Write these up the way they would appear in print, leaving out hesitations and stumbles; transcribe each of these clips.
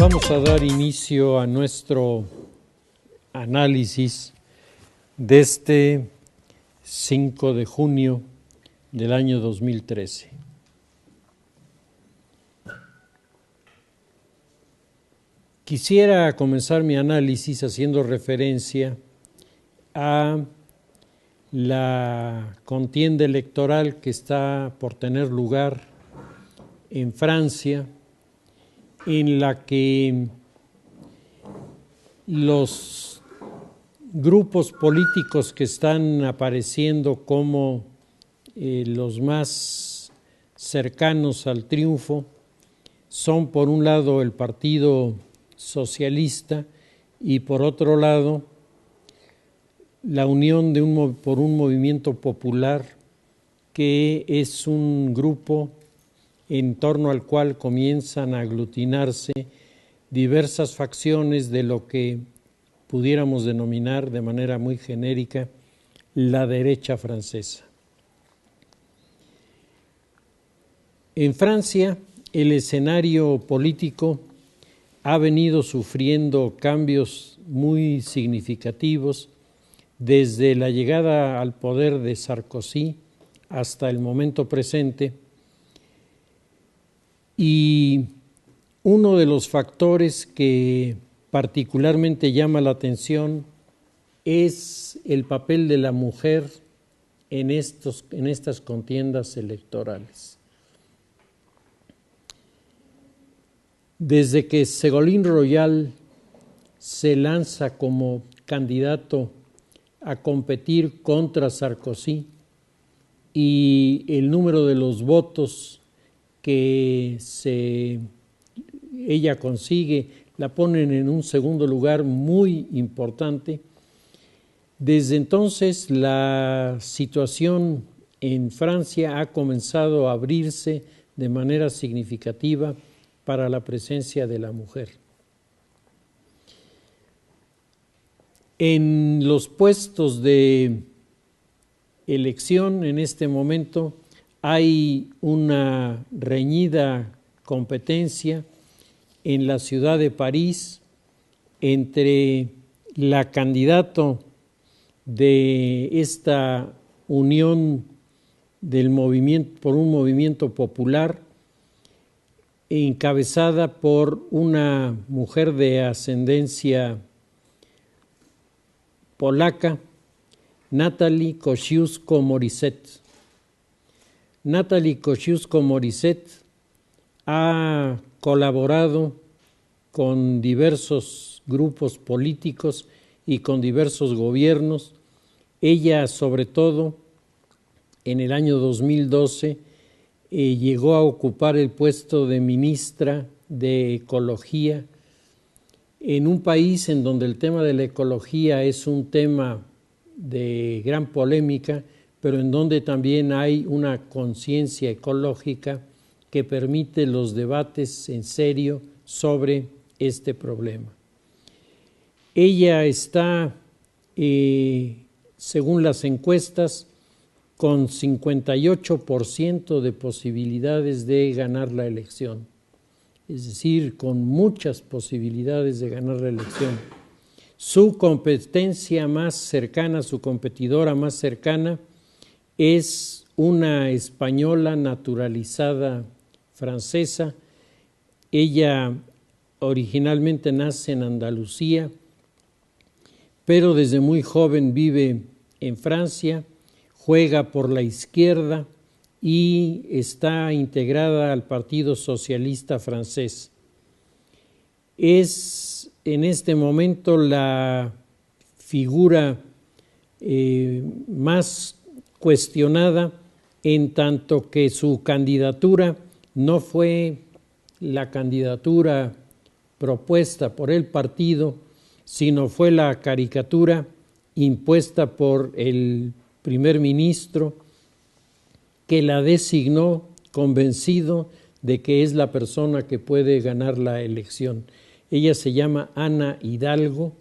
Vamos a dar inicio a nuestro análisis de este 5 de junio del año 2013. Quisiera comenzar mi análisis haciendo referencia a la contienda electoral que está por tener lugar en Francia, en la que los grupos políticos que están apareciendo como los más cercanos al triunfo son, por un lado, el Partido Socialista y, por otro lado, la unión por un movimiento popular, que es un grupo en torno al cual comienzan a aglutinarse diversas facciones de lo que pudiéramos denominar de manera muy genérica la derecha francesa. En Francia, el escenario político ha venido sufriendo cambios muy significativos desde la llegada al poder de Sarkozy hasta el momento presente, y uno de los factores que particularmente llama la atención es el papel de la mujer en estas contiendas electorales. Desde que Ségolène Royal se lanza como candidato a competir contra Sarkozy y el número de los votos que ella consigue la ponen en un segundo lugar muy importante. Desde entonces la situación en Francia ha comenzado a abrirse de manera significativa para la presencia de la mujer. En los puestos de elección en este momento hay una reñida competencia en la ciudad de París entre la candidata de esta unión del movimiento por un movimiento popular, encabezada por una mujer de ascendencia polaca, Natalie Kosciusko-Morizet. Natalie Kosciusko-Morizet ha colaborado con diversos grupos políticos y con diversos gobiernos. Ella, sobre todo, en el año 2012, llegó a ocupar el puesto de ministra de Ecología en un país en donde el tema de la ecología es un tema de gran polémica, pero en donde también hay una conciencia ecológica que permite los debates en serio sobre este problema. Ella está, según las encuestas, con 58% de posibilidades de ganar la elección, es decir, con muchas posibilidades de ganar la elección. Su competencia más cercana, su competidora más cercana, es una española naturalizada francesa. Ella originalmente nace en Andalucía, pero desde muy joven vive en Francia, juega por la izquierda y está integrada al Partido Socialista francés. Es en este momento la figura más cuestionada, en tanto que su candidatura no fue la candidatura propuesta por el partido, sino fue la caricatura impuesta por el primer ministro, que la designó convencido de que es la persona que puede ganar la elección. Ella se llama Ana Hidalgo,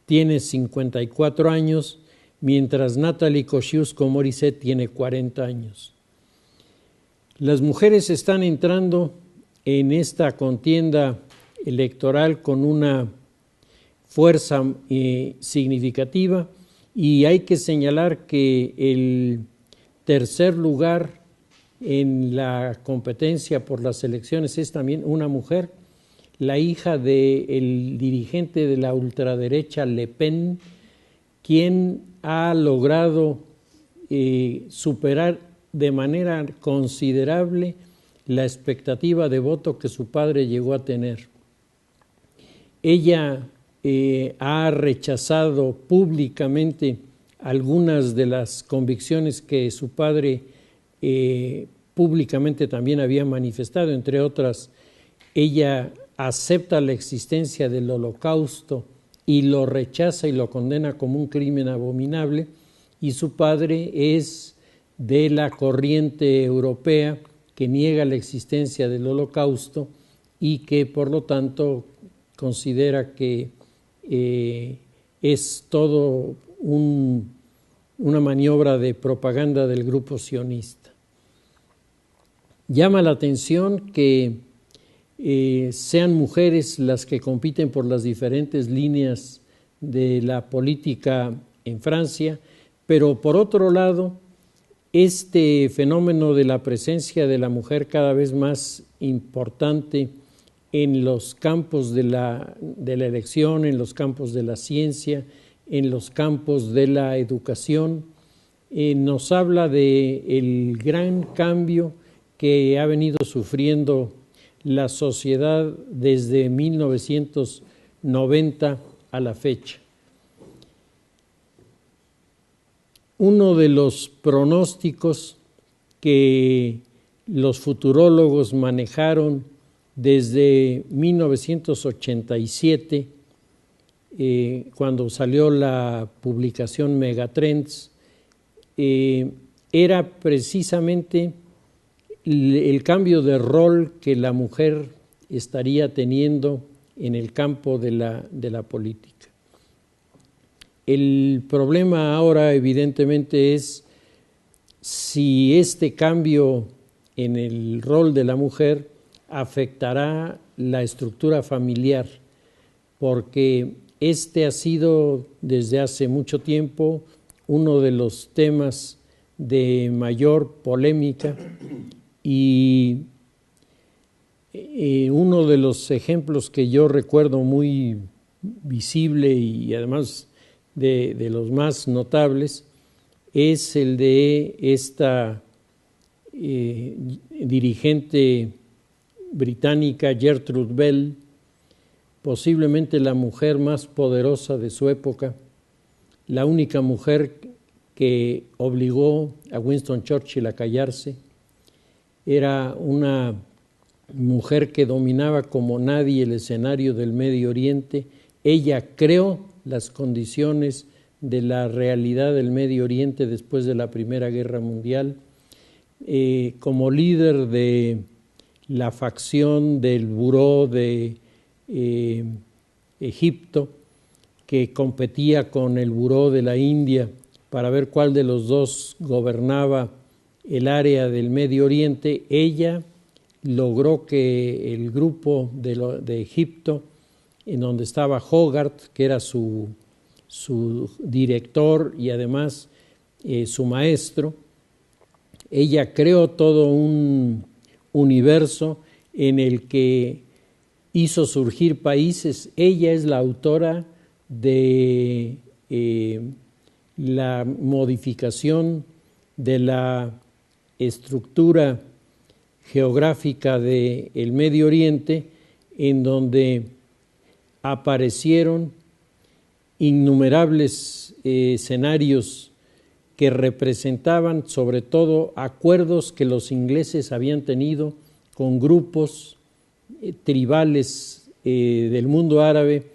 tiene 54 años, mientras Natalie Kosciusko-Morizet tiene 40 años. Las mujeres están entrando en esta contienda electoral con una fuerza significativa, y hay que señalar que el tercer lugar en la competencia por las elecciones es también una mujer, la hija del dirigente de la ultraderecha Le Pen, quien ha logrado superar de manera considerable la expectativa de voto que su padre llegó a tener. Ella ha rechazado públicamente algunas de las convicciones que su padre públicamente también había manifestado, entre otras, ella acepta la existencia del Holocausto y lo rechaza y lo condena como un crimen abominable, y su padre es de la corriente europea que niega la existencia del Holocausto y que por lo tanto considera que es todo una maniobra de propaganda del grupo sionista. Llama la atención que sean mujeres las que compiten por las diferentes líneas de la política en Francia, pero por otro lado, este fenómeno de la presencia de la mujer cada vez más importante en los campos de la elección, en los campos de la ciencia, en los campos de la educación, nos habla del gran cambio que ha venido sufriendo la sociedad desde 1990 a la fecha. Uno de los pronósticos que los futurólogos manejaron desde 1987, cuando salió la publicación Megatrends, era precisamente el cambio de rol que la mujer estaría teniendo en el campo de la política. El problema ahora, evidentemente, es si este cambio en el rol de la mujer afectará la estructura familiar, porque este ha sido desde hace mucho tiempo uno de los temas de mayor polémica, y uno de los ejemplos que yo recuerdo muy visible y además de los más notables es el de esta dirigente británica Gertrude Bell, posiblemente la mujer más poderosa de su época, la única mujer que obligó a Winston Churchill a callarse. Era una mujer que dominaba como nadie el escenario del Medio Oriente. Ella creó las condiciones de la realidad del Medio Oriente después de la Primera Guerra Mundial. Como líder de la facción del Buró de Egipto, que competía con el Buró de la India para ver cuál de los dos gobernaba el área del Medio Oriente, ella logró que el grupo de Egipto, en donde estaba Hogarth, que era su director y además su maestro, ella creó todo un universo en el que hizo surgir países. Ella es la autora de la modificación de la estructura geográfica del Medio Oriente, en donde aparecieron innumerables escenarios que representaban sobre todo acuerdos que los ingleses habían tenido con grupos tribales del mundo árabe,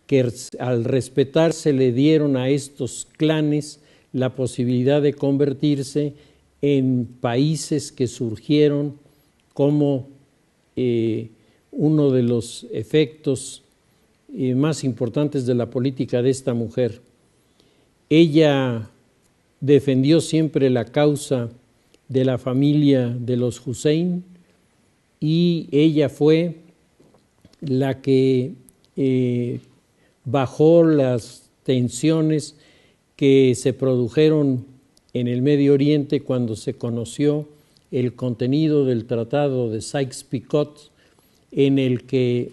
que al respetarse le dieron a estos clanes la posibilidad de convertirse en países que surgieron como uno de los efectos más importantes de la política de esta mujer. Ella defendió siempre la causa de la familia de los Hussein, y ella fue la que bajó las tensiones que se produjeron en el Medio Oriente cuando se conoció el contenido del Tratado de Sykes-Picot, en el que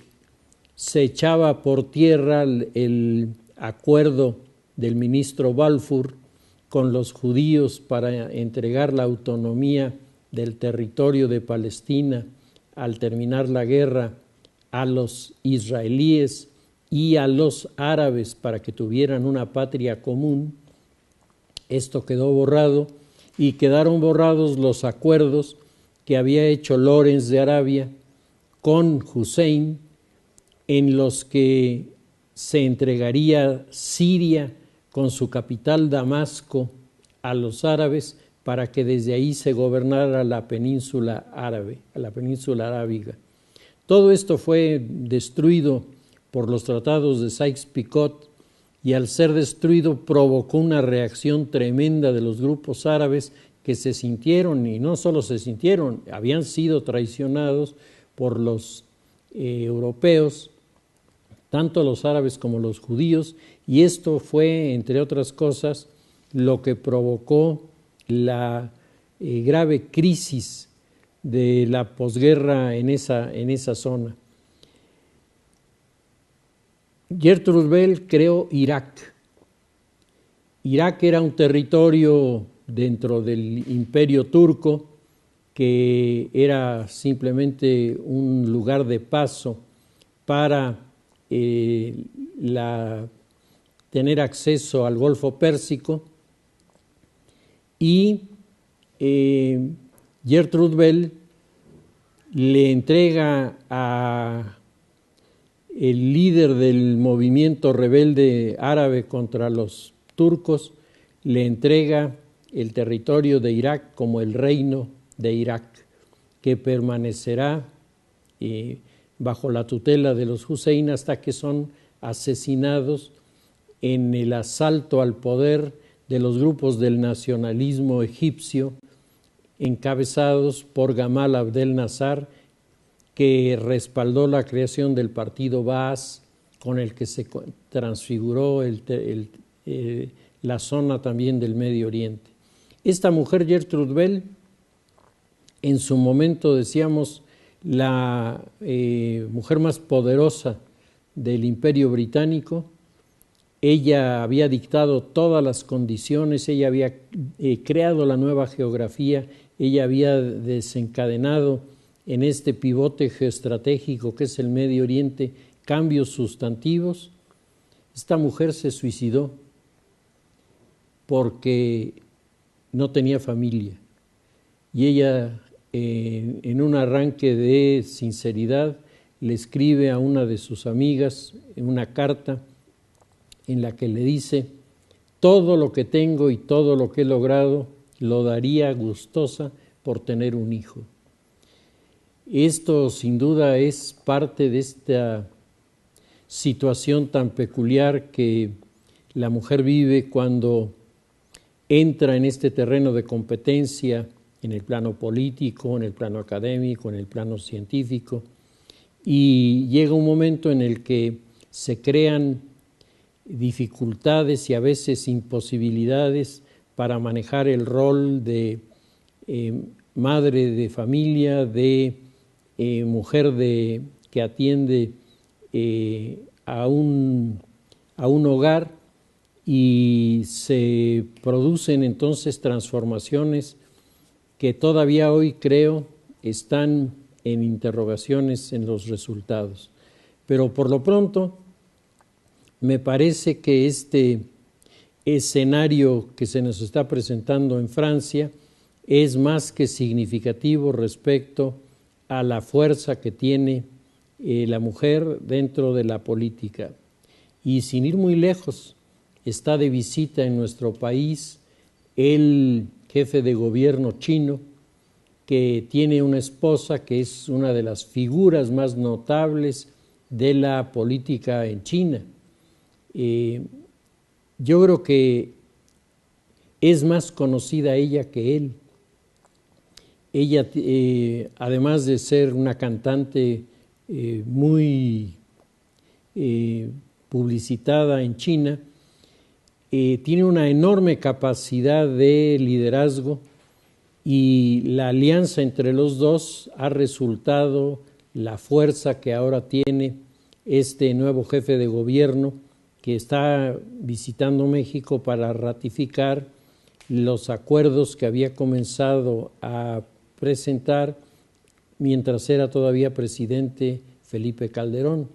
se echaba por tierra el acuerdo del ministro Balfour con los judíos para entregar la autonomía del territorio de Palestina al terminar la guerra a los israelíes y a los árabes para que tuvieran una patria común. Esto quedó borrado y quedaron borrados los acuerdos que había hecho Lawrence de Arabia con Hussein, en los que se entregaría Siria con su capital Damasco a los árabes para que desde ahí se gobernara la península árabe, la península arábiga. Todo esto fue destruido por los tratados de Sykes-Picot y al ser destruido provocó una reacción tremenda de los grupos árabes que se sintieron, y no solo se sintieron, habían sido traicionados por los europeos, tanto los árabes como los judíos, y esto fue, entre otras cosas, lo que provocó la grave crisis de la posguerra en esa zona. Gertrude Bell creó Irak. Irak era un territorio dentro del Imperio Turco que era simplemente un lugar de paso para tener acceso al Golfo Pérsico, y Gertrude Bell le entrega a el líder del movimiento rebelde árabe contra los turcos, le entrega el territorio de Irak como el reino de Irak, que permanecerá bajo la tutela de los Hussein hasta que son asesinados en el asalto al poder de los grupos del nacionalismo egipcio, encabezados por Gamal Abdel Nasser, que respaldó la creación del partido Baas, con el que se transfiguró la zona también del Medio Oriente. Esta mujer, Gertrude Bell, en su momento, decíamos, la mujer más poderosa del Imperio Británico. Ella había dictado todas las condiciones, ella había creado la nueva geografía, ella había desencadenado en este pivote geoestratégico que es el Medio Oriente cambios sustantivos. Esta mujer se suicidó porque no tenía familia, y ella en un arranque de sinceridad le escribe a una de sus amigas una carta en la que le dice: todo lo que tengo y todo lo que he logrado lo daría gustosa por tener un hijo. Esto sin duda es parte de esta situación tan peculiar que la mujer vive cuando entra en este terreno de competencia en el plano político, en el plano académico, en el plano científico, y llega un momento en el que se crean dificultades y a veces imposibilidades para manejar el rol de madre de familia, de mujer que atiende a un hogar, y se producen entonces transformaciones que todavía hoy creo están en interrogaciones en los resultados. Pero por lo pronto me parece que este escenario que se nos está presentando en Francia es más que significativo respecto a la fuerza que tiene la mujer dentro de la política. Y sin ir muy lejos, está de visita en nuestro país el jefe de gobierno chino, que tiene una esposa que es una de las figuras más notables de la política en China. Yo creo que es más conocida ella que él. Ella, además de ser una cantante muy publicitada en China, tiene una enorme capacidad de liderazgo y la alianza entre los dos ha resultado la fuerza que ahora tiene este nuevo jefe de gobierno que está visitando México para ratificar los acuerdos que había comenzado a presentar mientras era todavía presidente Felipe Calderón,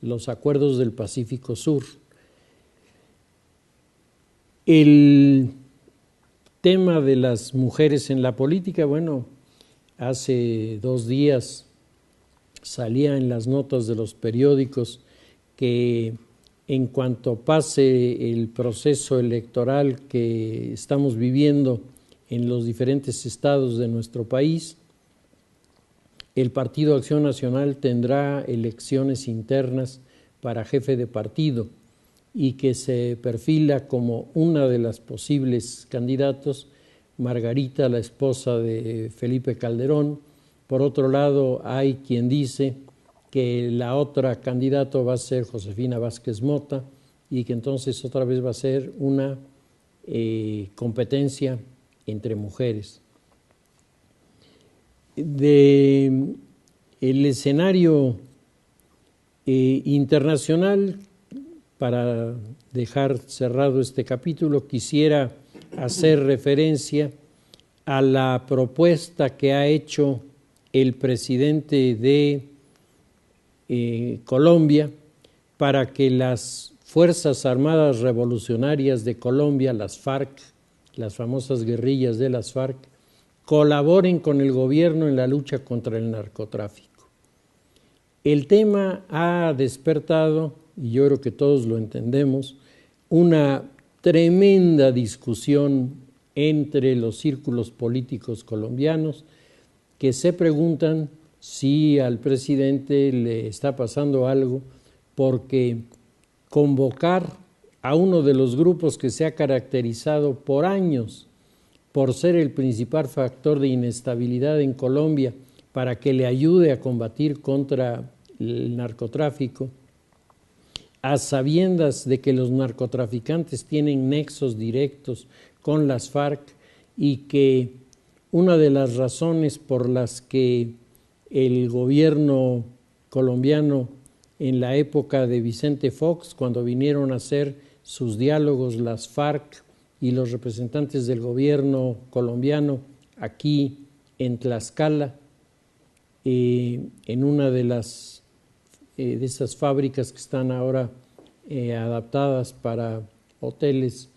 los acuerdos del Pacífico Sur. El tema de las mujeres en la política, bueno, hace 2 días salía en las notas de los periódicos que en cuanto pase el proceso electoral que estamos viviendo en los diferentes estados de nuestro país, el Partido Acción Nacional tendrá elecciones internas para jefe de partido y que se perfila como una de las posibles candidatos Margarita, la esposa de Felipe Calderón. Por otro lado, hay quien dice que la otra candidata va a ser Josefina Vázquez Mota y que entonces otra vez va a ser una competencia entre mujeres. El escenario internacional, para dejar cerrado este capítulo, quisiera hacer referencia a la propuesta que ha hecho el presidente de Colombia para que las Fuerzas Armadas Revolucionarias de Colombia, las FARC, las famosas guerrillas de las FARC, colaboren con el gobierno en la lucha contra el narcotráfico. El tema ha despertado, y yo creo que todos lo entendemos, una tremenda discusión entre los círculos políticos colombianos que se preguntan si al presidente le está pasando algo porque convocar a uno de los grupos que se ha caracterizado por años por ser el principal factor de inestabilidad en Colombia para que le ayude a combatir contra el narcotráfico, a sabiendas de que los narcotraficantes tienen nexos directos con las FARC y que una de las razones por las que el gobierno colombiano en la época de Vicente Fox, cuando vinieron a hacer sus diálogos las FARC y los representantes del gobierno colombiano aquí en Tlaxcala, en una de esas fábricas que están ahora adaptadas para hoteles,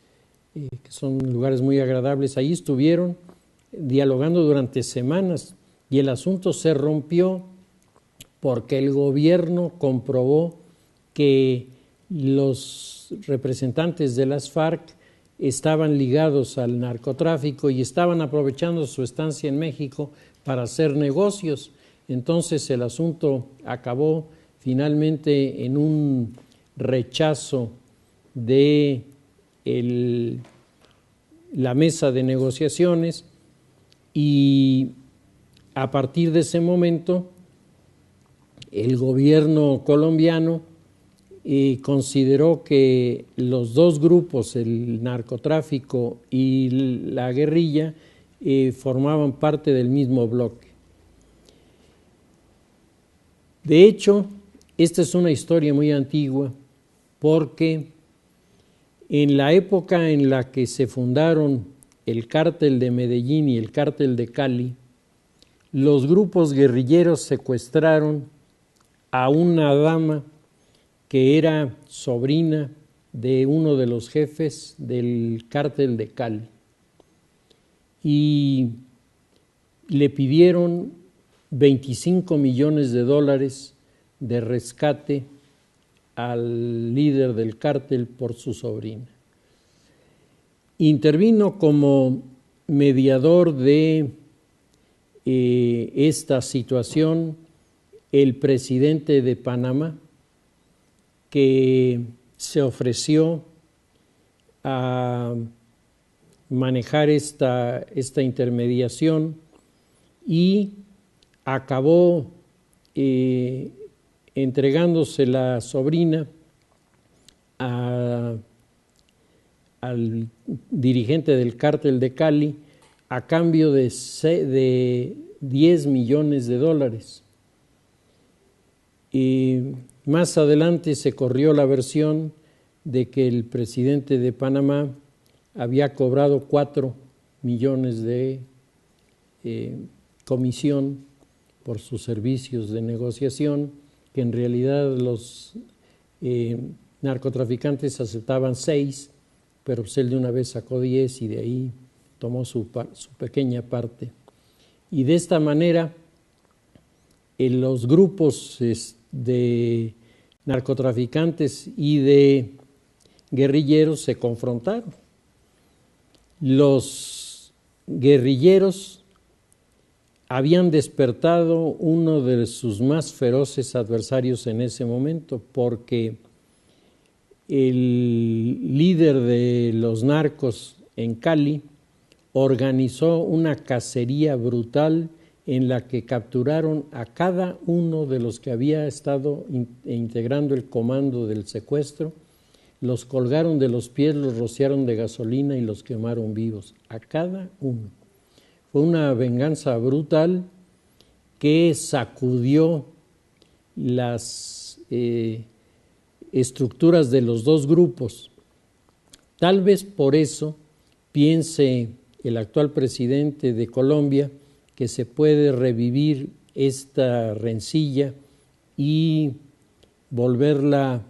que son lugares muy agradables. Ahí estuvieron dialogando durante semanas y el asunto se rompió porque el gobierno comprobó que los representantes de las FARC estaban ligados al narcotráfico y estaban aprovechando su estancia en México para hacer negocios. Entonces el asunto acabó finalmente en un rechazo de la mesa de negociaciones y a partir de ese momento el gobierno colombiano consideró que los dos grupos, el narcotráfico y la guerrilla, formaban parte del mismo bloque. De hecho, esta es una historia muy antigua porque en la época en la que se fundaron el cártel de Medellín y el cártel de Cali, los grupos guerrilleros secuestraron a una dama que era sobrina de uno de los jefes del cártel de Cali y le pidieron $25 millones de rescate al líder del cártel por su sobrina. Intervino como mediador de esta situación el presidente de Panamá, que se ofreció a manejar esta intermediación y acabó entregándose la sobrina al dirigente del cártel de Cali a cambio de 10 millones de dólares. Y más adelante se corrió la versión de que el presidente de Panamá había cobrado 4 millones de comisión por sus servicios de negociación, que en realidad los narcotraficantes aceptaban 6, pero pues él de una vez sacó 10 y de ahí tomó su pequeña parte. Y de esta manera los grupos de narcotraficantes y de guerrilleros se confrontaron. Los guerrilleros habían despertado uno de sus más feroces adversarios en ese momento, porque el líder de los narcos en Cali organizó una cacería brutal en la que capturaron a cada uno de los que había estado integrando el comando del secuestro, los colgaron de los pies, los rociaron de gasolina y los quemaron vivos, a cada uno. Fue una venganza brutal que sacudió las estructuras de los dos grupos. Tal vez por eso piense el actual presidente de Colombia que se puede revivir esta rencilla y volverla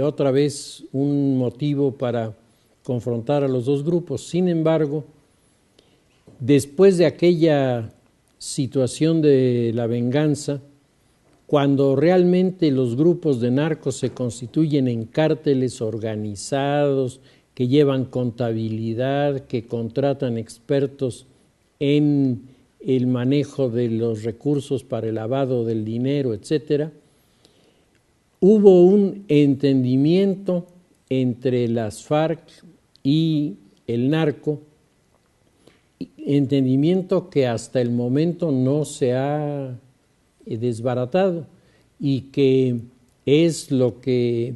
otra vez un motivo para confrontar a los dos grupos. Sin embargo, después de aquella situación de la venganza, cuando realmente los grupos de narcos se constituyen en cárteles organizados, que llevan contabilidad, que contratan expertos en el manejo de los recursos para el lavado del dinero, etcétera, hubo un entendimiento entre las FARC y el narco, entendimiento que hasta el momento no se ha desbaratado y que es lo que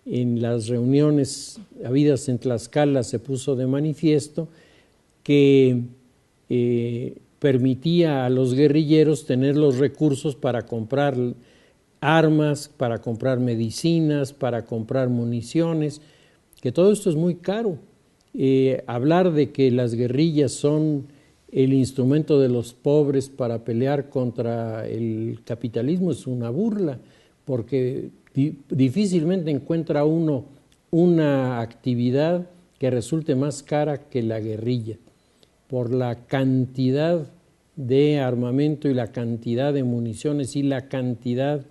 en las reuniones habidas en Tlaxcala se puso de manifiesto, que permitía a los guerrilleros tener los recursos para comprar armas, para comprar medicinas, para comprar municiones, que todo esto es muy caro. Hablar de que las guerrillas son el instrumento de los pobres para pelear contra el capitalismo es una burla, porque difícilmente encuentra uno una actividad que resulte más cara que la guerrilla, por la cantidad de armamento y la cantidad de municiones y la cantidad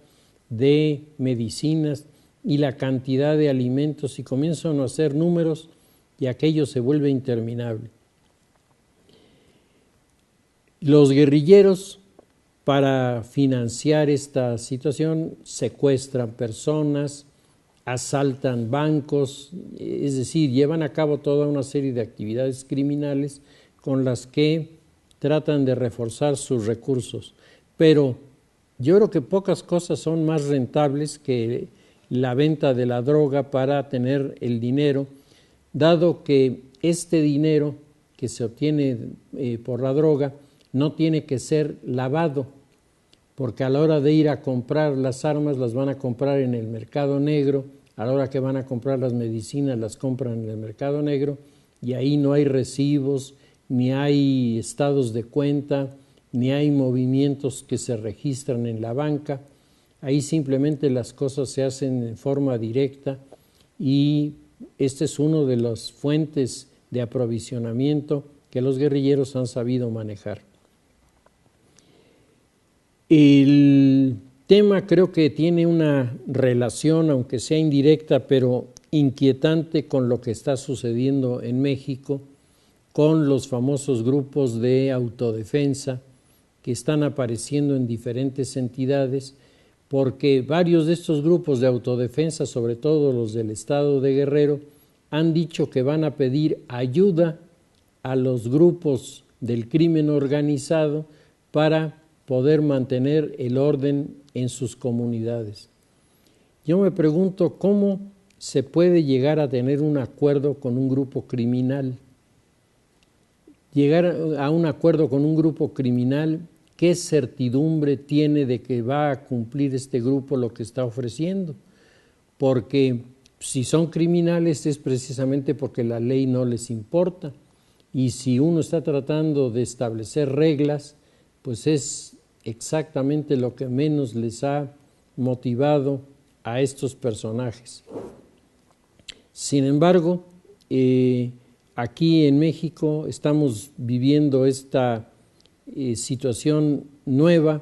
de medicinas y la cantidad de alimentos, y comienzan a hacer números y aquello se vuelve interminable. Los guerrilleros, para financiar esta situación, secuestran personas, asaltan bancos, es decir, llevan a cabo toda una serie de actividades criminales con las que tratan de reforzar sus recursos. Pero yo creo que pocas cosas son más rentables que la venta de la droga para tener el dinero, dado que este dinero que se obtiene por la droga no tiene que ser lavado, porque a la hora de ir a comprar las armas las van a comprar en el mercado negro, a la hora que van a comprar las medicinas las compran en el mercado negro, y ahí no hay recibos, ni hay estados de cuenta, ni hay movimientos que se registran en la banca. Ahí simplemente las cosas se hacen en forma directa, y esta es una de las fuentes de aprovisionamiento que los guerrilleros han sabido manejar. El tema creo que tiene una relación, aunque sea indirecta, pero inquietante, con lo que está sucediendo en México, con los famosos grupos de autodefensa que están apareciendo en diferentes entidades, porque varios de estos grupos de autodefensa, sobre todo los del estado de Guerrero, han dicho que van a pedir ayuda a los grupos del crimen organizado para poder mantener el orden en sus comunidades. Yo me pregunto cómo se puede llegar a tener un acuerdo con un grupo criminal. Llegar a un acuerdo con un grupo criminal, ¿qué certidumbre tiene de que va a cumplir este grupo lo que está ofreciendo? Porque si son criminales es precisamente porque la ley no les importa. Y si uno está tratando de establecer reglas, pues es exactamente lo que menos les ha motivado a estos personajes. Sin embargo, aquí en México estamos viviendo esta situación nueva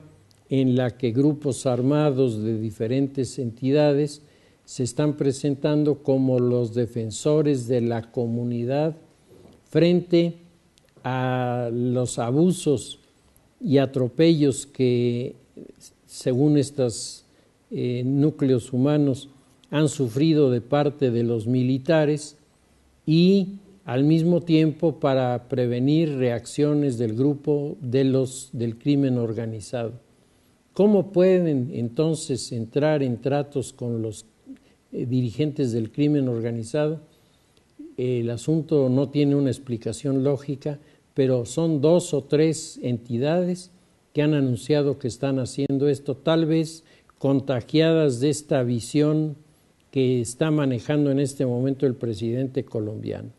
en la que grupos armados de diferentes entidades se están presentando como los defensores de la comunidad frente a los abusos y atropellos que, según estos núcleos humanos, han sufrido de parte de los militares, y al mismo tiempo para prevenir reacciones del grupo del crimen organizado. ¿Cómo pueden entonces entrar en tratos con los dirigentes del crimen organizado? El asunto no tiene una explicación lógica, pero son 2 o 3 entidades que han anunciado que están haciendo esto, tal vez contagiadas de esta visión que está manejando en este momento el presidente colombiano.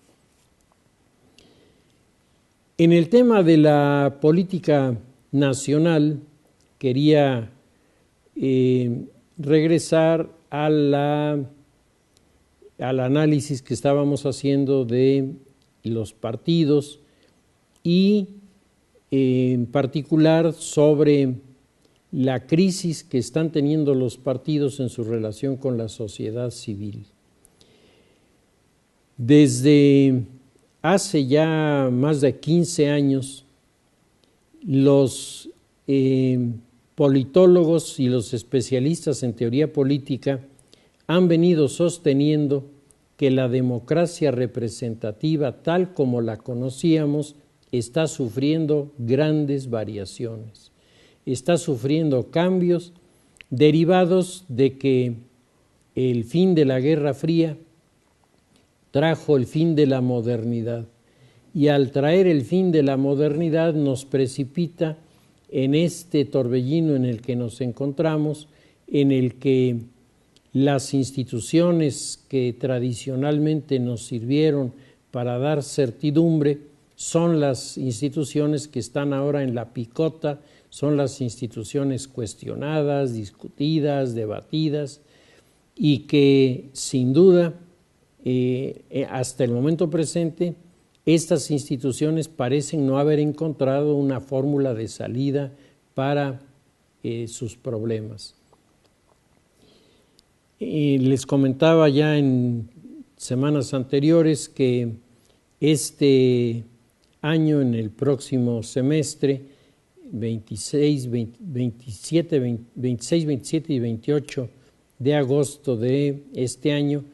En el tema de la política nacional, quería regresar al análisis que estábamos haciendo de los partidos y en particular sobre la crisis que están teniendo los partidos en su relación con la sociedad civil. Desde hace ya más de 15 años, los politólogos y los especialistas en teoría política han venido sosteniendo que la democracia representativa, tal como la conocíamos, está sufriendo grandes variaciones. Está sufriendo cambios derivados de que el fin de la Guerra Fría trajo el fin de la modernidad, y al traer el fin de la modernidad nos precipita en este torbellino en el que nos encontramos, en el que las instituciones que tradicionalmente nos sirvieron para dar certidumbre son las instituciones que están ahora en la picota, son las instituciones cuestionadas, discutidas, debatidas, y que sin duda hasta el momento presente estas instituciones parecen no haber encontrado una fórmula de salida para sus problemas. Les comentaba ya en semanas anteriores que este año, en el próximo semestre, 26, 27 y 28 de agosto de este año,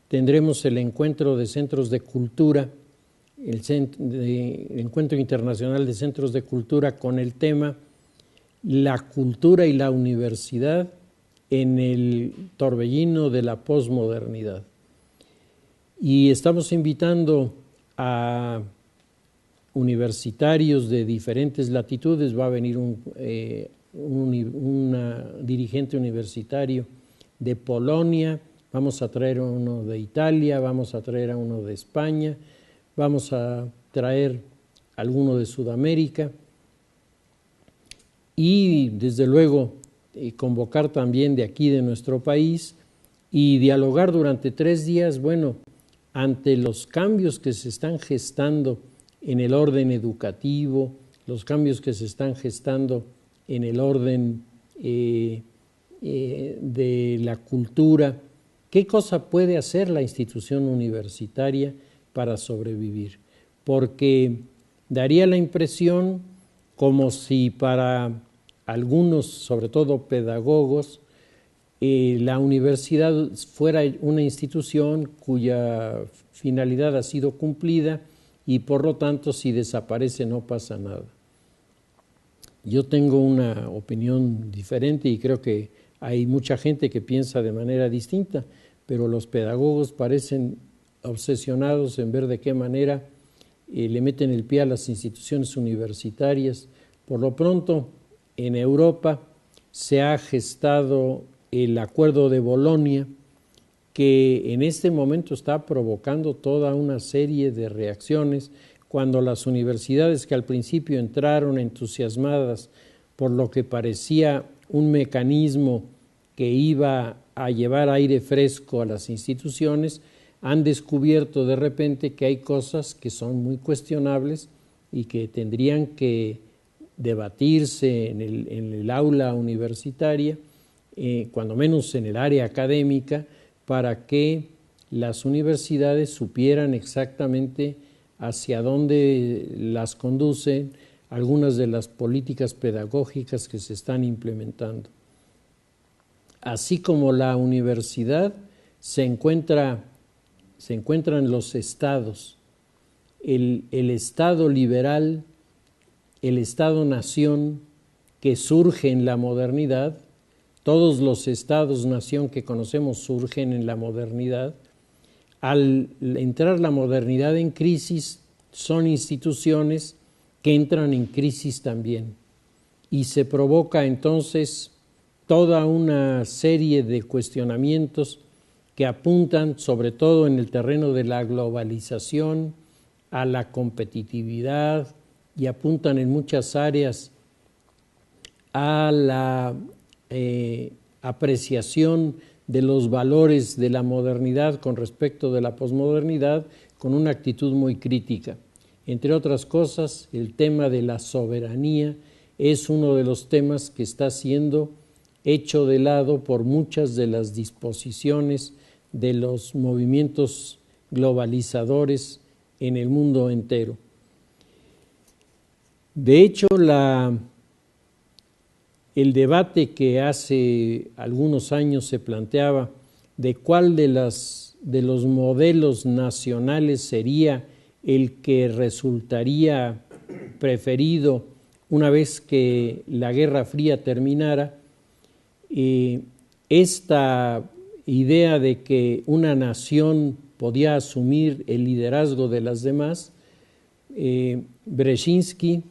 tendremos el encuentro de centros de cultura, el encuentro internacional de centros de cultura, con el tema La cultura y la universidad en el torbellino de la posmodernidad. Y estamos invitando a universitarios de diferentes latitudes. Va a venir un dirigente universitario de Polonia, vamos a traer a uno de Italia, vamos a traer a uno de España, vamos a traer a alguno de Sudamérica y desde luego convocar también de aquí de nuestro país y dialogar durante 3 días, ante los cambios que se están gestando en el orden educativo, los cambios que se están gestando en el orden de la cultura. ¿Qué cosa puede hacer la institución universitaria para sobrevivir? Porque daría la impresión como si para algunos, sobre todo pedagogos, la universidad fuera una institución cuya finalidad ha sido cumplida y por lo tanto si desaparece no pasa nada. Yo tengo una opinión diferente y creo que hay mucha gente que piensa de manera distinta, pero los pedagogos parecen obsesionados en ver de qué manera le meten el pie a las instituciones universitarias. Por lo pronto, en Europa se ha gestado el Acuerdo de Bolonia, que en este momento está provocando toda una serie de reacciones cuando las universidades que al principio entraron entusiasmadas por lo que parecía un mecanismo que iba a llevar aire fresco a las instituciones, han descubierto de repente que hay cosas que son muy cuestionables y que tendrían que debatirse en el aula universitaria, cuando menos en el área académica, para que las universidades supieran exactamente hacia dónde las conducen algunas de las políticas pedagógicas que se están implementando. Así como la universidad se encuentran los estados, el Estado liberal, el Estado-nación que surge en la modernidad. Todos los estados-nación que conocemos surgen en la modernidad. Al entrar la modernidad en crisis, son instituciones que entran en crisis también. Y se provoca entonces toda una serie de cuestionamientos que apuntan, sobre todo en el terreno de la globalización, a la competitividad, y apuntan en muchas áreas a la apreciación de los valores de la modernidad con respecto de la posmodernidad, con una actitud muy crítica. Entre otras cosas, el tema de la soberanía es uno de los temas que está siendo hecho de lado por muchas de las disposiciones de los movimientos globalizadores en el mundo entero. De hecho, el debate que hace algunos años se planteaba de cuál de los modelos nacionales sería el que resultaría preferido una vez que la Guerra Fría terminara, esta idea de que una nación podía asumir el liderazgo de las demás, Brzezinski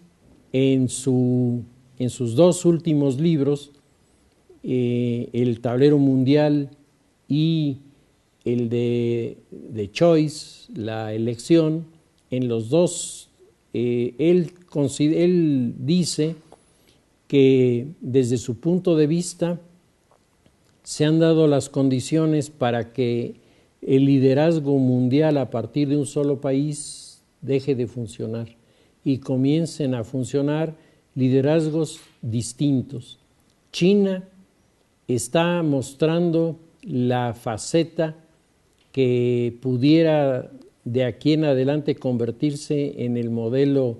en sus dos últimos libros, El tablero mundial y el de Choice, la elección, en los dos él dice que desde su punto de vista se han dado las condiciones para que el liderazgo mundial a partir de un solo país deje de funcionar y comiencen a funcionar liderazgos distintos. China está mostrando la faceta que pudiera de aquí en adelante convertirse en el modelo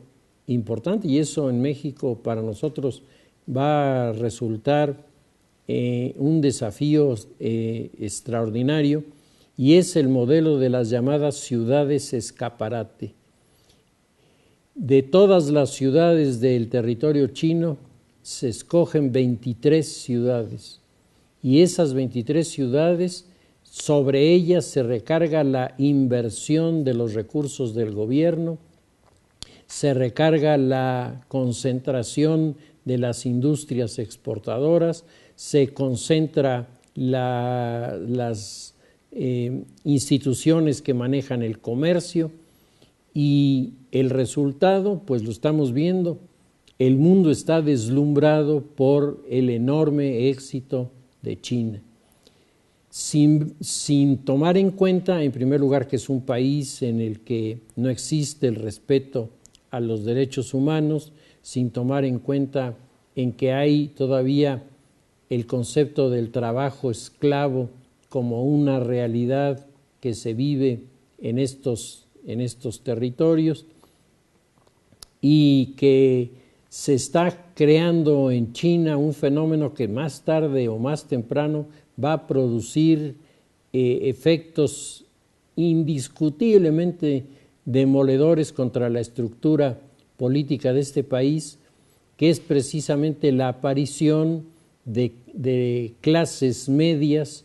importante, y eso en México para nosotros va a resultar un desafío extraordinario, y es el modelo de las llamadas ciudades escaparate. De todas las ciudades del territorio chino se escogen 23 ciudades, y esas 23 ciudades, sobre ellas se recarga la inversión de los recursos del gobierno, se recarga la concentración de las industrias exportadoras, se concentra las instituciones que manejan el comercio, y el resultado, pues lo estamos viendo. El mundo está deslumbrado por el enorme éxito de China, sin tomar en cuenta, en primer lugar, que es un país en el que no existe el respeto a los derechos humanos, sin tomar en cuenta en que hay todavía el concepto del trabajo esclavo como una realidad que se vive en estos territorios, y que se está creando en China un fenómeno que más tarde o más temprano va a producir efectos indiscutiblemente demoledores contra la estructura política de este país, que es precisamente la aparición de clases medias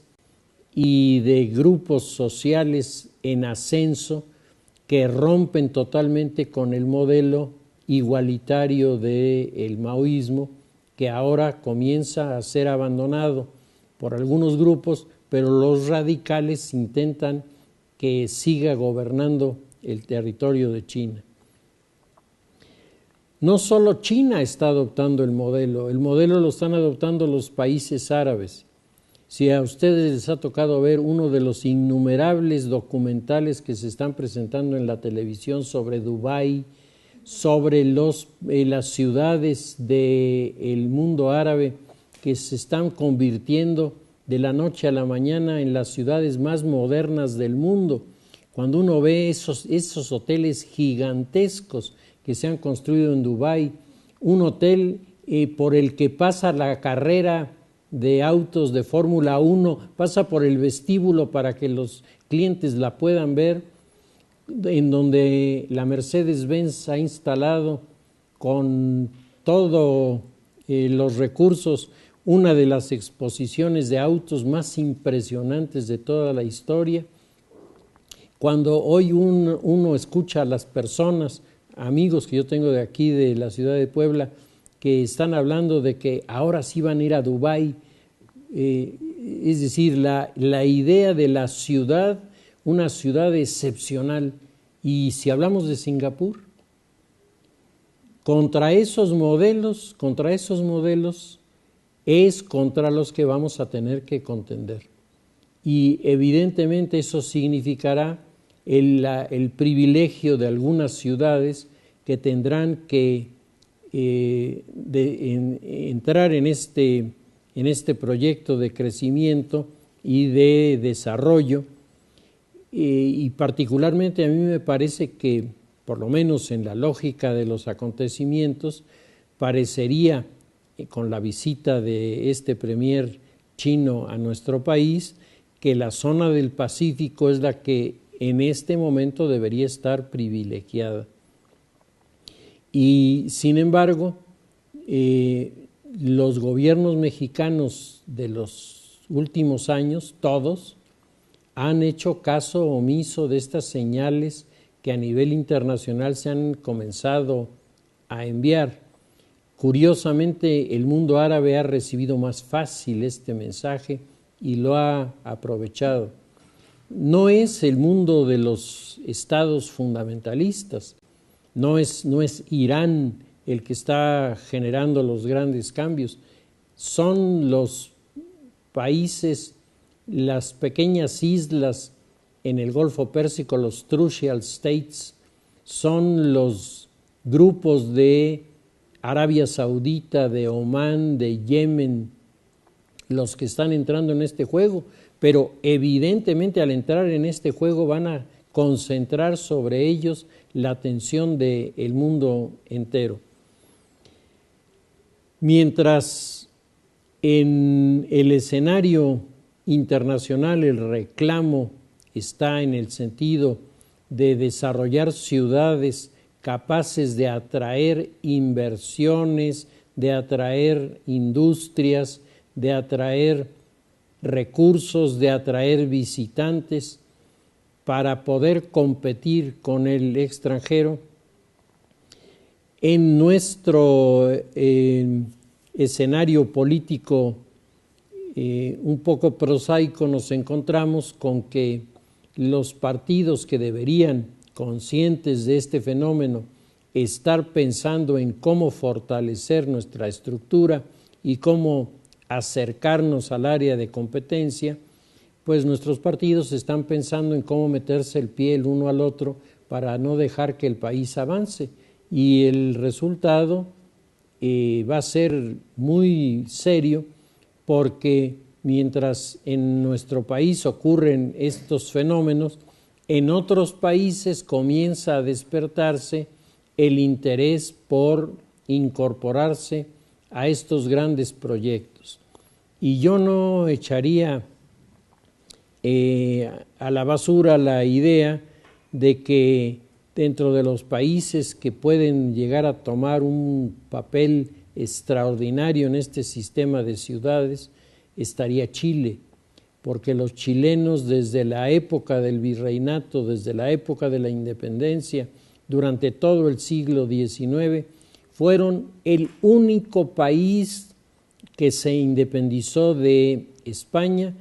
y de grupos sociales en ascenso que rompen totalmente con el modelo igualitario del maoísmo, que ahora comienza a ser abandonado por algunos grupos, pero los radicales intentan que siga gobernando el territorio de China. No solo China está adoptando el modelo lo están adoptando los países árabes. Si a ustedes les ha tocado ver uno de los innumerables documentales que se están presentando en la televisión sobre Dubái, sobre las ciudades del mundo árabe que se están convirtiendo de la noche a la mañana en las ciudades más modernas del mundo, cuando uno ve esos hoteles gigantescos que se han construido en Dubái, un hotel por el que pasa la carrera de autos de Fórmula 1, pasa por el vestíbulo para que los clientes la puedan ver, en donde la Mercedes-Benz ha instalado con todos los recursos una de las exposiciones de autos más impresionantes de toda la historia. Cuando hoy uno escucha a las personas, amigos que yo tengo de aquí, de la ciudad de Puebla, que están hablando de que ahora sí van a ir a Dubái, es decir, la idea de la ciudad, una ciudad excepcional. Y si hablamos de Singapur, contra esos modelos es contra los que vamos a tener que contender. Y evidentemente eso significará el privilegio de algunas ciudades que tendrán que entrar en este proyecto de crecimiento y de desarrollo, y particularmente a mí me parece que, por lo menos en la lógica de los acontecimientos, parecería, con la visita de este premier chino a nuestro país, que la zona del Pacífico es la que en este momento debería estar privilegiada. Y sin embargo, los gobiernos mexicanos de los últimos años, todos, han hecho caso omiso de estas señales que a nivel internacional se han comenzado a enviar. Curiosamente, el mundo árabe ha recibido más fácil este mensaje y lo ha aprovechado. No es el mundo de los estados fundamentalistas, no es Irán el que está generando los grandes cambios, son los países, las pequeñas islas en el Golfo Pérsico, los Trucial States, son los grupos de Arabia Saudita, de Omán, de Yemen, los que están entrando en este juego, pero evidentemente al entrar en este juego van a concentrar sobre ellos la atención del mundo entero. Mientras en el escenario internacional el reclamo está en el sentido de desarrollar ciudades capaces de atraer inversiones, de atraer industrias, de atraer recursos, de atraer visitantes para poder competir con el extranjero. En nuestro escenario político un poco prosaico nos encontramos con que los partidos que deberían, conscientes de este fenómeno, estar pensando en cómo fortalecer nuestra estructura y cómo acercarnos al área de competencia, pues nuestros partidos están pensando en cómo meterse el pie el uno al otro para no dejar que el país avance. Y el resultado va a ser muy serio, porque mientras en nuestro país ocurren estos fenómenos, en otros países comienza a despertarse el interés por incorporarse a estos grandes proyectos. Y yo no echaría a la basura la idea de que dentro de los países que pueden llegar a tomar un papel extraordinario en este sistema de ciudades estaría Chile, porque los chilenos desde la época del virreinato, desde la época de la independencia, durante todo el siglo XIX, fueron el único país que se independizó de España,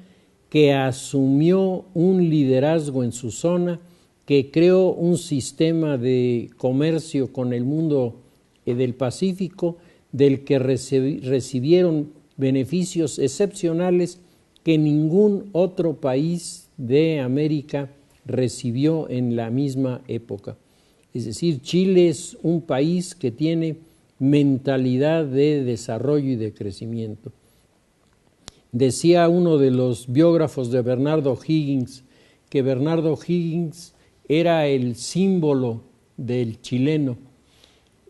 que asumió un liderazgo en su zona, que creó un sistema de comercio con el mundo del Pacífico, del que recibieron beneficios excepcionales que ningún otro país de América recibió en la misma época. Es decir, Chile es un país que tiene mentalidad de desarrollo y de crecimiento. Decía uno de los biógrafos de Bernardo Higgins que Bernardo Higgins era el símbolo del chileno,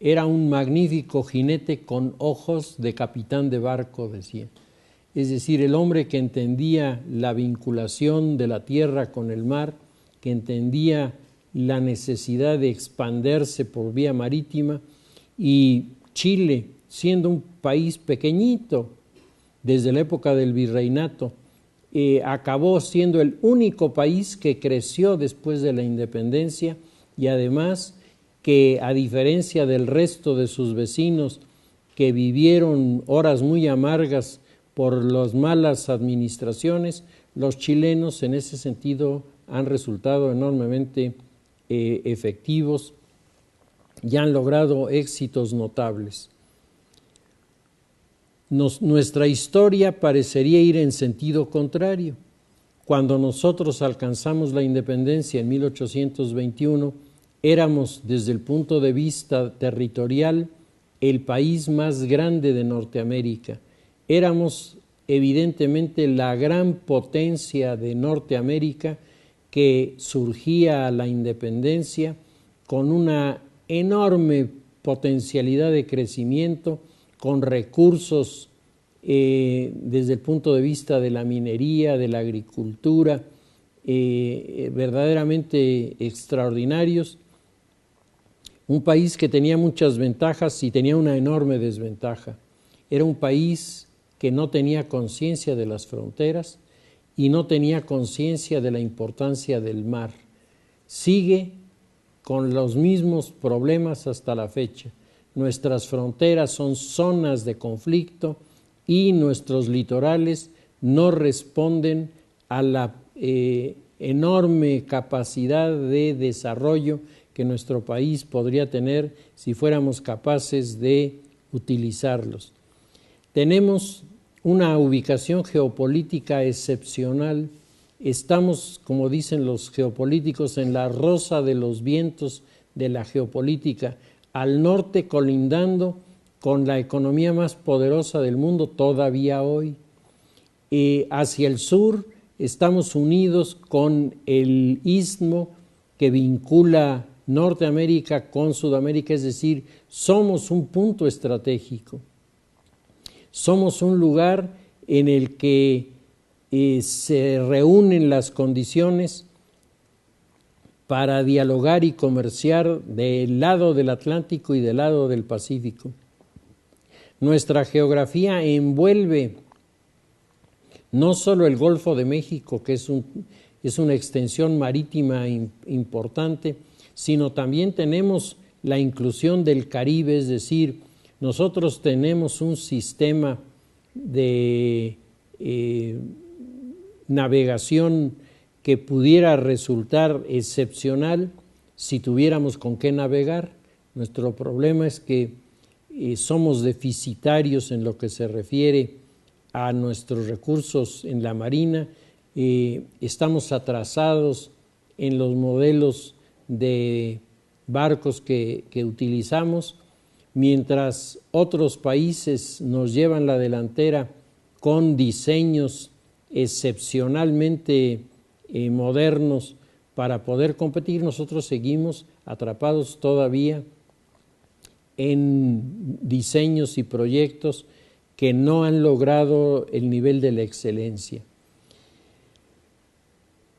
era un magnífico jinete con ojos de capitán de barco, decía. Es decir, el hombre que entendía la vinculación de la tierra con el mar, que entendía la necesidad de expandirse por vía marítima, y Chile, siendo un país pequeñito desde la época del virreinato, acabó siendo el único país que creció después de la independencia y además que, a diferencia del resto de sus vecinos que vivieron horas muy amargas por las malas administraciones, los chilenos en ese sentido han resultado enormemente efectivos y han logrado éxitos notables. Nuestra historia parecería ir en sentido contrario. Cuando nosotros alcanzamos la independencia en 1821, éramos, desde el punto de vista territorial, el país más grande de Norteamérica. Éramos evidentemente la gran potencia de Norteamérica que surgía a la independencia con una enorme potencialidad de crecimiento, con recursos desde el punto de vista de la minería, de la agricultura, verdaderamente extraordinarios. Un país que tenía muchas ventajas y tenía una enorme desventaja. Era un país que no tenía conciencia de las fronteras y no tenía conciencia de la importancia del mar. Sigue con los mismos problemas hasta la fecha. Nuestras fronteras son zonas de conflicto y nuestros litorales no responden a la enorme capacidad de desarrollo que nuestro país podría tener si fuéramos capaces de utilizarlos. Tenemos una ubicación geopolítica excepcional. Estamos, como dicen los geopolíticos, en la rosa de los vientos de la geopolítica, al norte colindando con la economía más poderosa del mundo todavía hoy. Hacia el sur estamos unidos con el istmo que vincula Norteamérica con Sudamérica, es decir, somos un punto estratégico. Somos un lugar en el que se reúnen las condiciones para dialogar y comerciar del lado del Atlántico y del lado del Pacífico. Nuestra geografía envuelve no solo el Golfo de México, que es una extensión marítima importante, sino también tenemos la inclusión del Caribe, es decir, nosotros tenemos un sistema de navegación que pudiera resultar excepcional si tuviéramos con qué navegar. Nuestro problema es que somos deficitarios en lo que se refiere a nuestros recursos en la marina, estamos atrasados en los modelos de barcos que utilizamos, mientras otros países nos llevan la delantera con diseños excepcionalmente modernos para poder competir, nosotros seguimos atrapados todavía en diseños y proyectos que no han logrado el nivel de la excelencia.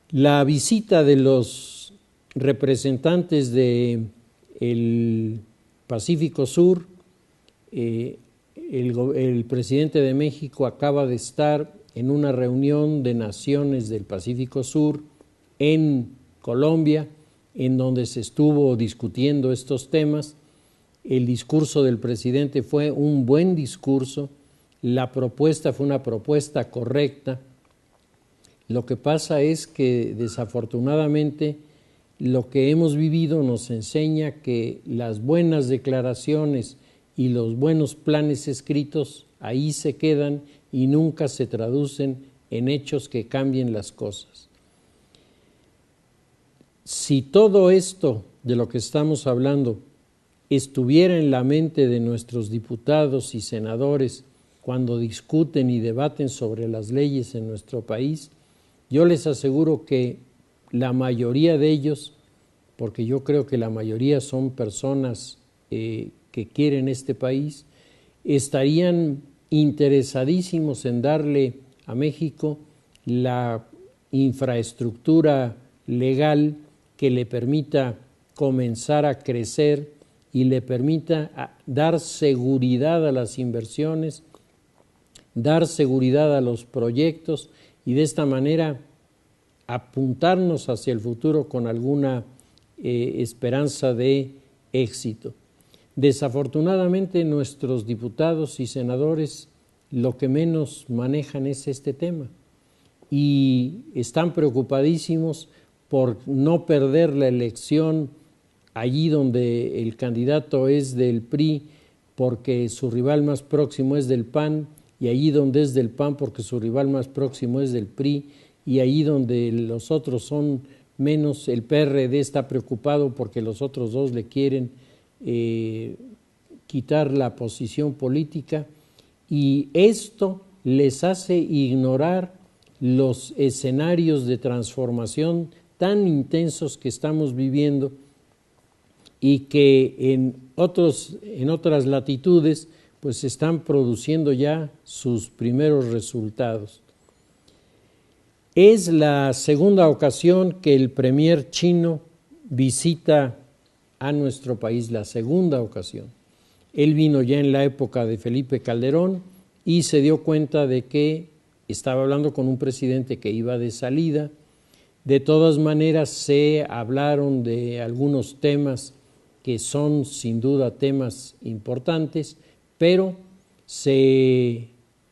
La visita de los representantes del Pacífico Sur el presidente de México acaba de estar en una reunión de naciones del Pacífico Sur en Colombia, en donde se estuvo discutiendo estos temas. El discurso del presidente fue un buen discurso, la propuesta fue una propuesta correcta. Lo que pasa es que desafortunadamente lo que hemos vivido nos enseña que las buenas declaraciones y los buenos planes escritos ahí se quedan y nunca se traducen en hechos que cambien las cosas. Si todo esto de lo que estamos hablando estuviera en la mente de nuestros diputados y senadores cuando discuten y debaten sobre las leyes en nuestro país, yo les aseguro que la mayoría de ellos, porque yo creo que la mayoría son personas que quieren este país, estarían interesadísimos en darle a México la infraestructura legal que le permita comenzar a crecer y le permita dar seguridad a las inversiones, dar seguridad a los proyectos y de esta manera apuntarnos hacia el futuro con alguna esperanza de éxito. Desafortunadamente nuestros diputados y senadores lo que menos manejan es este tema y están preocupadísimos por no perder la elección allí donde el candidato es del PRI porque su rival más próximo es del PAN, y allí donde es del PAN porque su rival más próximo es del PRI, y allí donde los otros son menos, el PRD está preocupado porque los otros dos le quieren quitar la posición política, y esto les hace ignorar los escenarios de transformación tan intensos que estamos viviendo y que en otras latitudes pues están produciendo ya sus primeros resultados. Es la segunda ocasión que el premier chino visita a nuestro país, la segunda ocasión. Él vino ya en la época de Felipe Calderón y se dio cuenta de que estaba hablando con un presidente que iba de salida. De todas maneras se hablaron de algunos temas que son sin duda temas importantes, pero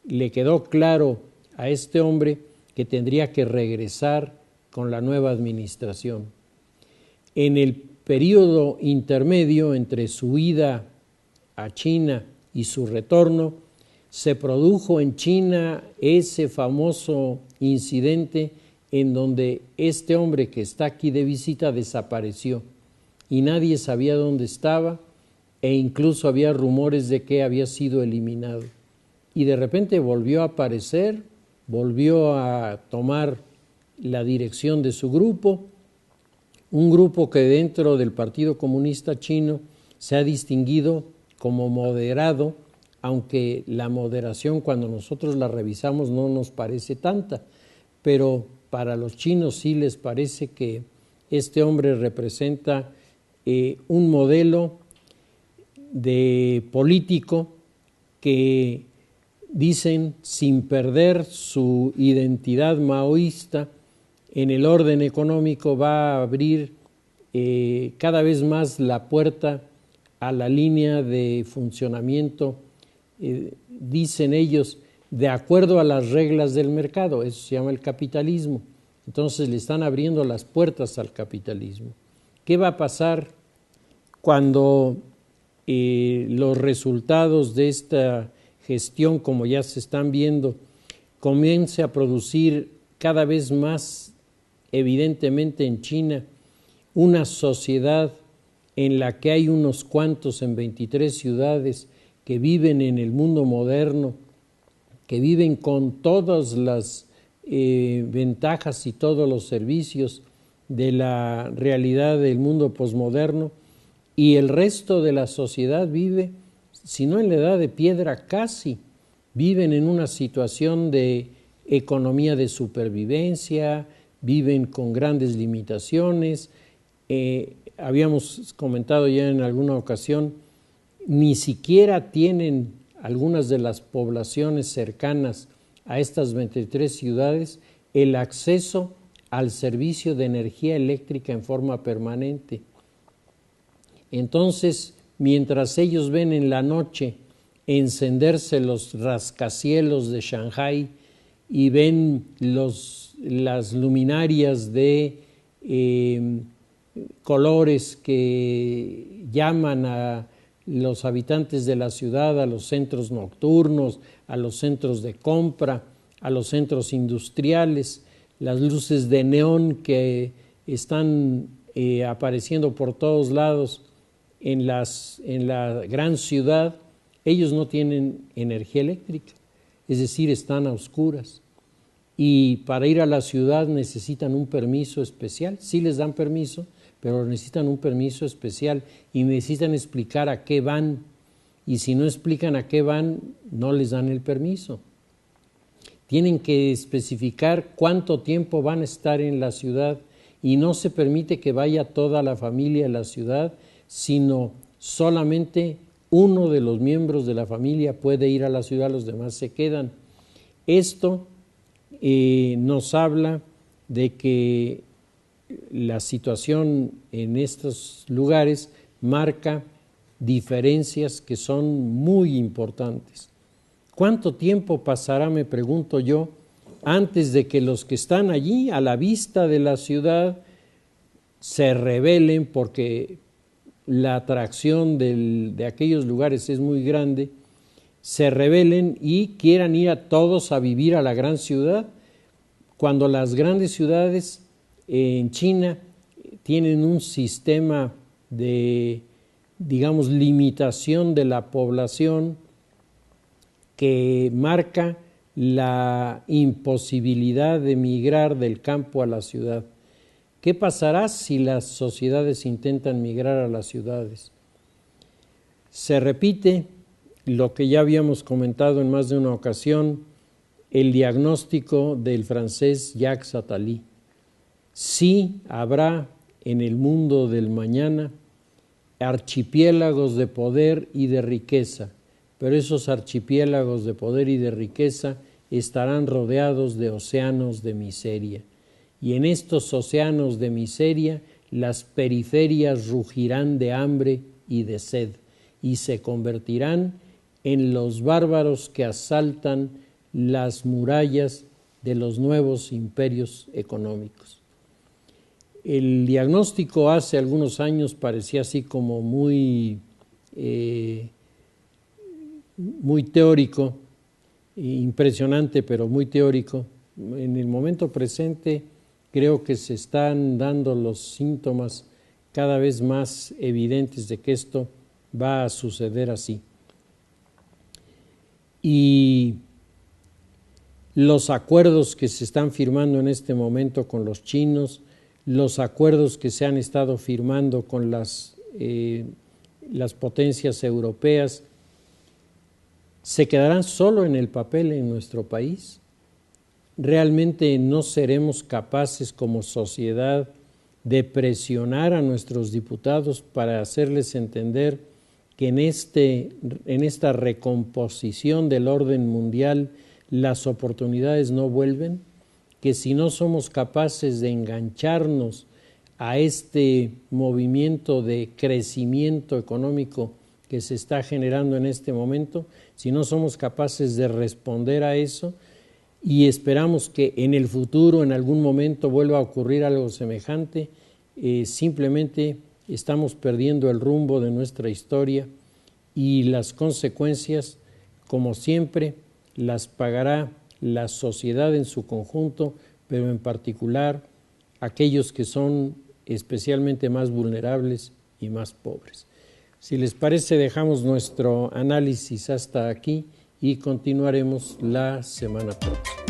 le quedó claro a este hombre que tendría que regresar con la nueva administración. En el periodo intermedio entre su ida a China y su retorno, se produjo en China ese famoso incidente en donde este hombre que está aquí de visita desapareció y nadie sabía dónde estaba e incluso había rumores de que había sido eliminado. Y de repente volvió a aparecer, volvió a tomar la dirección de su grupo, un grupo que dentro del Partido Comunista Chino se ha distinguido como moderado, aunque la moderación cuando nosotros la revisamos no nos parece tanta, pero para los chinos sí les parece que este hombre representa un modelo de político que dicen sin perder su identidad maoísta en el orden económico va a abrir cada vez más la puerta a la línea de funcionamiento, dicen ellos, de acuerdo a las reglas del mercado. Eso se llama el capitalismo. Entonces le están abriendo las puertas al capitalismo. ¿Qué va a pasar cuando los resultados de esta gestión, como ya se están viendo, comience a producir cada vez más evidentemente en China una sociedad en la que hay unos cuantos en 23 ciudades que viven en el mundo moderno, que viven con todas las ventajas y todos los servicios de la realidad del mundo posmoderno, y el resto de la sociedad vive, si no en la edad de piedra casi, viven en una situación de economía de supervivencia, viven con grandes limitaciones. Habíamos comentado ya en alguna ocasión, ni siquiera tienen algunas de las poblaciones cercanas a estas 23 ciudades el acceso al servicio de energía eléctrica en forma permanente. Entonces, mientras ellos ven en la noche encenderse los rascacielos de Shanghái y ven las luminarias de colores que llaman a los habitantes de la ciudad, a los centros nocturnos, a los centros de compra, a los centros industriales, las luces de neón que están apareciendo por todos lados en la gran ciudad, ellos no tienen energía eléctrica, es decir, están a oscuras. Y para ir a la ciudad necesitan un permiso especial, sí les dan permiso, pero necesitan un permiso especial y necesitan explicar a qué van. Y si no explican a qué van, no les dan el permiso. Tienen que especificar cuánto tiempo van a estar en la ciudad y no se permite que vaya toda la familia a la ciudad, sino solamente uno de los miembros de la familia puede ir a la ciudad, los demás se quedan. Esto nos habla de que la situación en estos lugares marca diferencias que son muy importantes. ¿Cuánto tiempo pasará, me pregunto yo, antes de que los que están allí a la vista de la ciudad se rebelen porque la atracción de aquellos lugares es muy grande, se rebelen y quieran ir a todos a vivir a la gran ciudad, cuando las grandes ciudades en China tienen un sistema de, digamos, limitación de la población que marca la imposibilidad de migrar del campo a la ciudad. ¿Qué pasará si las sociedades intentan migrar a las ciudades? Se repite lo que ya habíamos comentado en más de una ocasión, el diagnóstico del francés Jacques Attali. Sí habrá en el mundo del mañana archipiélagos de poder y de riqueza, pero esos archipiélagos de poder y de riqueza estarán rodeados de océanos de miseria. Y en estos océanos de miseria las periferias rugirán de hambre y de sed y se convertirán en los bárbaros que asaltan las murallas de los nuevos imperios económicos. El diagnóstico hace algunos años parecía así como muy teórico, impresionante, pero muy teórico. En el momento presente creo que se están dando los síntomas cada vez más evidentes de que esto va a suceder así. Y los acuerdos que se están firmando en este momento con los chinos, los acuerdos que se han estado firmando con las potencias europeas, ¿se quedarán solo en el papel en nuestro país? ¿Realmente no seremos capaces como sociedad de presionar a nuestros diputados para hacerles entender que en esta recomposición del orden mundial las oportunidades no vuelven? Que si no somos capaces de engancharnos a este movimiento de crecimiento económico que se está generando en este momento, si no somos capaces de responder a eso y esperamos que en el futuro, en algún momento, vuelva a ocurrir algo semejante, simplemente estamos perdiendo el rumbo de nuestra historia y las consecuencias, como siempre, las pagará la sociedad en su conjunto, pero en particular aquellos que son especialmente más vulnerables y más pobres. Si les parece, dejamos nuestro análisis hasta aquí y continuaremos la semana próxima.